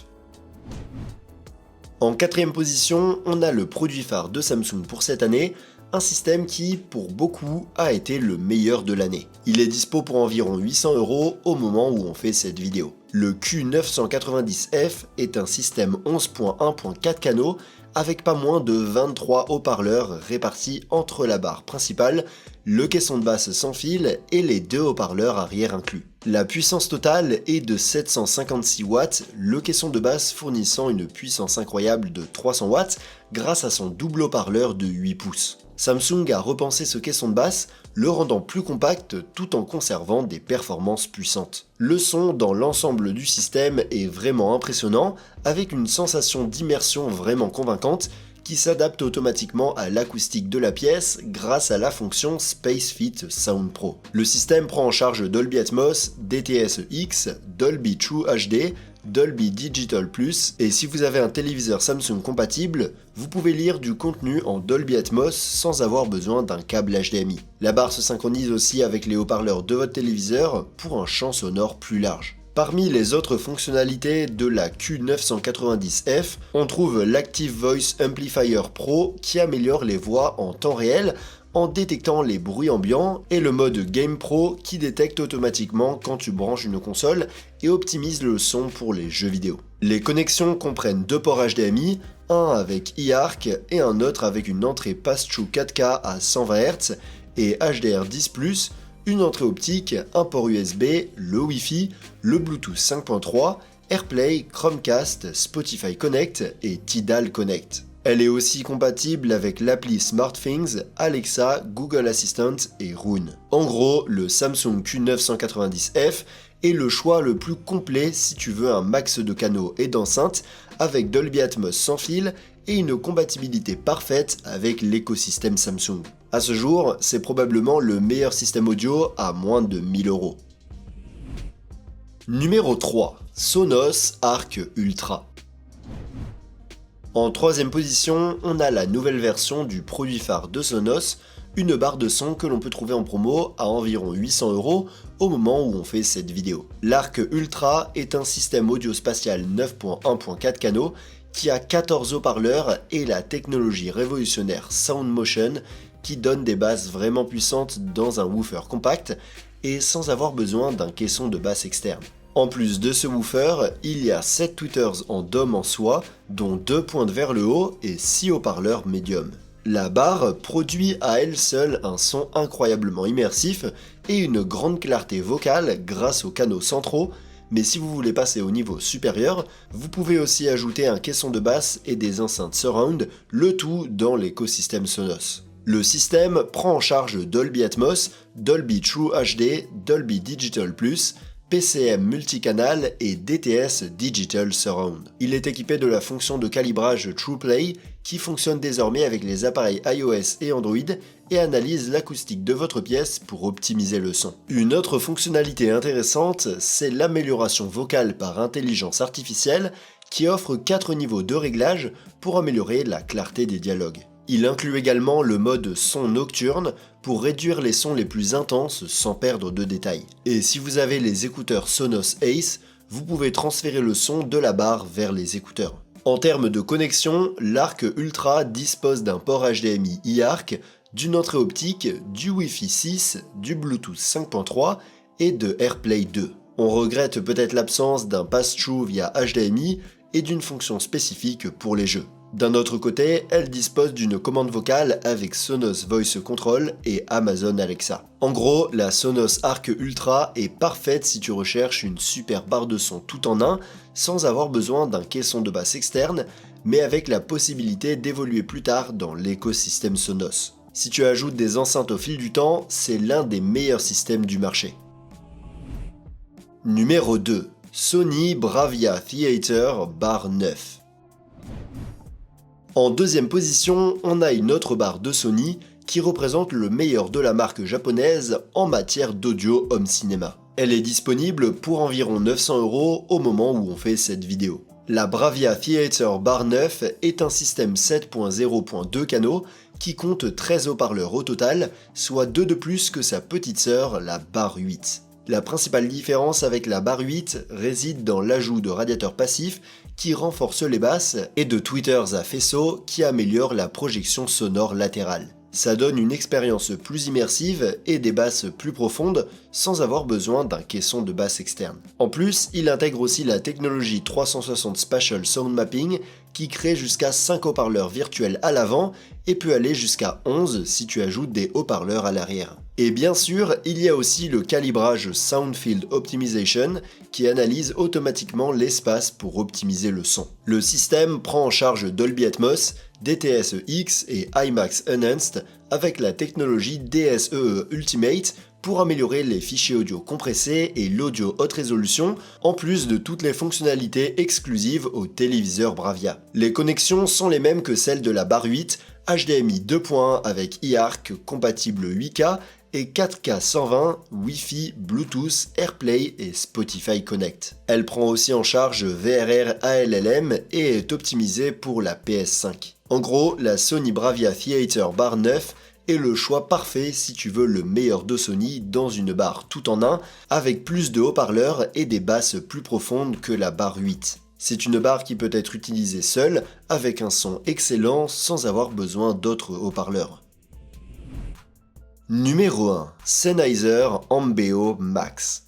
En quatrième position, on a le produit phare de Samsung pour cette année, un système qui, pour beaucoup, a été le meilleur de l'année. Il est dispo pour environ 800 € au moment où on fait cette vidéo. Le Q990F est un système 11.1.4 canaux avec pas moins de 23 haut-parleurs répartis entre la barre principale, le caisson de basse sans fil et les deux haut-parleurs arrière inclus. La puissance totale est de 756 watts, le caisson de basse fournissant une puissance incroyable de 300 watts grâce à son double haut-parleur de 8 pouces. Samsung a repensé ce caisson de basse, le rendant plus compact tout en conservant des performances puissantes. Le son dans l'ensemble du système est vraiment impressionnant, avec une sensation d'immersion vraiment convaincante qui s'adapte automatiquement à l'acoustique de la pièce grâce à la fonction SpaceFit Sound Pro. Le système prend en charge Dolby Atmos, DTS-X, Dolby True HD, Dolby Digital Plus, et si vous avez un téléviseur Samsung compatible, vous pouvez lire du contenu en Dolby Atmos sans avoir besoin d'un câble HDMI. La barre se synchronise aussi avec les haut-parleurs de votre téléviseur pour un champ sonore plus large. Parmi les autres fonctionnalités de la Q990F, on trouve l'Active Voice Amplifier Pro qui améliore les voix en temps réel en détectant les bruits ambiants et le mode Game Pro qui détecte automatiquement quand tu branches une console et optimise le son pour les jeux vidéo. Les connexions comprennent deux ports HDMI, un avec eARC et un autre avec une entrée pass-through 4K à 120 Hz et HDR10+, une entrée optique, un port USB, le Wi-Fi, le Bluetooth 5.3, AirPlay, Chromecast, Spotify Connect et Tidal Connect. Elle est aussi compatible avec l'appli SmartThings, Alexa, Google Assistant et Roon. En gros, le Samsung Q990F est le choix le plus complet si tu veux un max de canaux et d'enceintes avec Dolby Atmos sans fil et une compatibilité parfaite avec l'écosystème Samsung. À ce jour, c'est probablement le meilleur système audio à moins de 1000 €. Numéro 3. Sonos Arc Ultra. En troisième position, on a la nouvelle version du produit phare de Sonos, une barre de son que l'on peut trouver en promo à environ 800 € au moment où on fait cette vidéo. L'Arc Ultra est un système audio spatial 9.1.4 canaux qui a 14 haut-parleurs et la technologie révolutionnaire Sound Motion qui donne des basses vraiment puissantes dans un woofer compact et sans avoir besoin d'un caisson de basse externe. En plus de ce woofer, il y a 7 tweeters en dôme en soie, dont 2 pointent vers le haut et 6 haut-parleurs médium. La barre produit à elle seule un son incroyablement immersif et une grande clarté vocale grâce aux canaux centraux, mais si vous voulez passer au niveau supérieur, vous pouvez aussi ajouter un caisson de basse et des enceintes surround, le tout dans l'écosystème Sonos. Le système prend en charge Dolby Atmos, Dolby True HD, Dolby Digital Plus, PCM multicanal et DTS Digital Surround. Il est équipé de la fonction de calibrage TruePlay qui fonctionne désormais avec les appareils iOS et Android et analyse l'acoustique de votre pièce pour optimiser le son. Une autre fonctionnalité intéressante, c'est l'amélioration vocale par intelligence artificielle qui offre 4 niveaux de réglage pour améliorer la clarté des dialogues. Il inclut également le mode son nocturne pour réduire les sons les plus intenses sans perdre de détails. Et si vous avez les écouteurs Sonos Ace, vous pouvez transférer le son de la barre vers les écouteurs. En termes de connexion, l'Arc Ultra dispose d'un port HDMI iARC, d'une entrée optique, du Wi-Fi 6, du Bluetooth 5.3 et de AirPlay 2. On regrette peut-être l'absence d'un pass-through via HDMI et d'une fonction spécifique pour les jeux. D'un autre côté, elle dispose d'une commande vocale avec Sonos Voice Control et Amazon Alexa. En gros, la Sonos Arc Ultra est parfaite si tu recherches une super barre de son tout en un, sans avoir besoin d'un caisson de basse externe, mais avec la possibilité d'évoluer plus tard dans l'écosystème Sonos. Si tu ajoutes des enceintes au fil du temps, c'est l'un des meilleurs systèmes du marché. Numéro 2. Sony Bravia Theater Bar 9. En deuxième position, on a une autre barre de Sony qui représente le meilleur de la marque japonaise en matière d'audio home cinéma. Elle est disponible pour environ 900 € au moment où on fait cette vidéo. La Bravia Theater Bar 9 est un système 7.0.2 canaux qui compte 13 haut-parleurs au total, soit 2 de plus que sa petite sœur, la Bar 8. La principale différence avec la Bar 8 réside dans l'ajout de radiateurs passifs qui renforcent les basses et de tweeters à faisceau qui améliorent la projection sonore latérale. Ça donne une expérience plus immersive et des basses plus profondes sans avoir besoin d'un caisson de basse externe. En plus, il intègre aussi la technologie 360 Spatial Sound Mapping qui crée jusqu'à 5 haut-parleurs virtuels à l'avant et peut aller jusqu'à 11 si tu ajoutes des haut-parleurs à l'arrière. Et bien sûr, il y a aussi le calibrage Sound Field Optimization qui analyse automatiquement l'espace pour optimiser le son. Le système prend en charge Dolby Atmos, DTS-X et IMAX Enhanced avec la technologie DSEE Ultimate pour améliorer les fichiers audio compressés et l'audio haute résolution, en plus de toutes les fonctionnalités exclusives au téléviseur Bravia. Les connexions sont les mêmes que celles de la Bar 8, HDMI 2.1 avec iARC compatible 8K et 4K 120, Wi-Fi, Bluetooth, AirPlay et Spotify Connect. Elle prend aussi en charge VRR ALLM et est optimisée pour la PS5. En gros, la Sony Bravia Theater Bar 9 est le choix parfait si tu veux le meilleur de Sony dans une barre tout en un, avec plus de haut-parleurs et des basses plus profondes que la Bar 8. C'est une barre qui peut être utilisée seule, avec un son excellent sans avoir besoin d'autres haut-parleurs. Numéro 1. Sennheiser Ambeo Max.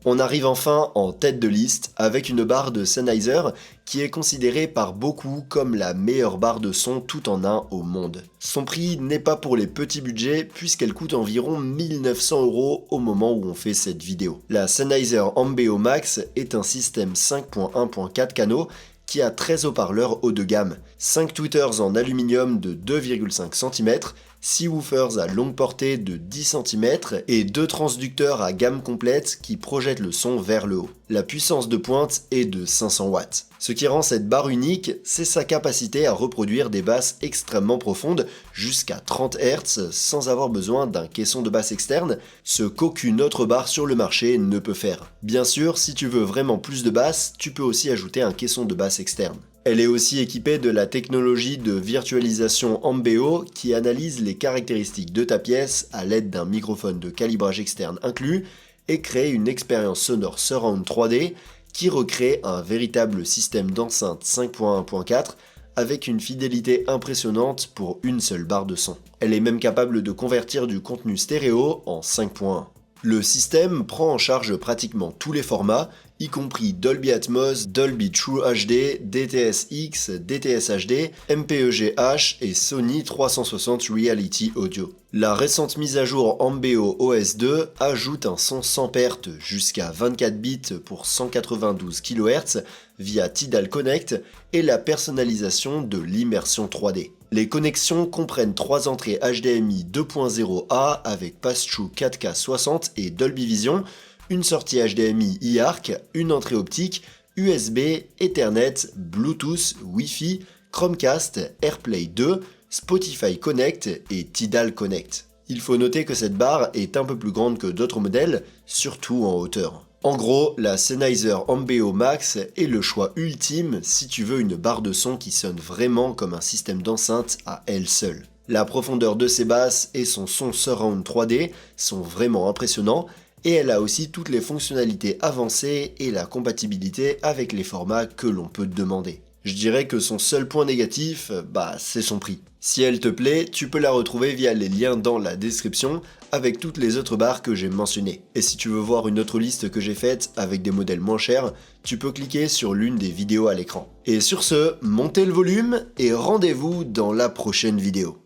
On arrive enfin en tête de liste avec une barre de Sennheiser qui est considérée par beaucoup comme la meilleure barre de son tout en un au monde. Son prix n'est pas pour les petits budgets puisqu'elle coûte environ 1900 € au moment où on fait cette vidéo. La Sennheiser Ambeo Max est un système 5.1.4 canaux qui a 13 haut-parleurs haut de gamme, 5 tweeters en aluminium de 2,5 cm, 6 woofers à longue portée de 10 cm et 2 transducteurs à gamme complète qui projettent le son vers le haut. La puissance de pointe est de 500 watts. Ce qui rend cette barre unique, c'est sa capacité à reproduire des basses extrêmement profondes jusqu'à 30 Hz sans avoir besoin d'un caisson de basse externe, ce qu'aucune autre barre sur le marché ne peut faire. Bien sûr, si tu veux vraiment plus de basses, tu peux aussi ajouter un caisson de basse externe. Elle est aussi équipée de la technologie de virtualisation Ambeo qui analyse les caractéristiques de ta pièce à l'aide d'un microphone de calibrage externe inclus et crée une expérience sonore surround 3D qui recrée un véritable système d'enceinte 5.1.4 avec une fidélité impressionnante pour une seule barre de son. Elle est même capable de convertir du contenu stéréo en 5.1. Le système prend en charge pratiquement tous les formats, y compris Dolby Atmos, Dolby True HD, DTS-X, DTS-HD, MPEG-H et Sony 360 Reality Audio. La récente mise à jour Ambeo OS 2 ajoute un son sans perte jusqu'à 24 bits pour 192 kHz via Tidal Connect et la personnalisation de l'immersion 3D. Les connexions comprennent 3 entrées HDMI 2.0A avec pass-through 4K 60 et Dolby Vision, une sortie HDMI e-ARC, une entrée optique, USB, Ethernet, Bluetooth, Wi-Fi, Chromecast, AirPlay 2, Spotify Connect et Tidal Connect. Il faut noter que cette barre est un peu plus grande que d'autres modèles, surtout en hauteur. En gros, la Sennheiser Ambeo Max est le choix ultime si tu veux une barre de son qui sonne vraiment comme un système d'enceinte à elle seule. La profondeur de ses basses et son son surround 3D sont vraiment impressionnants, et elle a aussi toutes les fonctionnalités avancées et la compatibilité avec les formats que l'on peut demander. Je dirais que son seul point négatif, c'est son prix. Si elle te plaît, tu peux la retrouver via les liens dans la description avec toutes les autres barres que j'ai mentionnées. Et si tu veux voir une autre liste que j'ai faite avec des modèles moins chers, tu peux cliquer sur l'une des vidéos à l'écran. Et sur ce, montez le volume et rendez-vous dans la prochaine vidéo.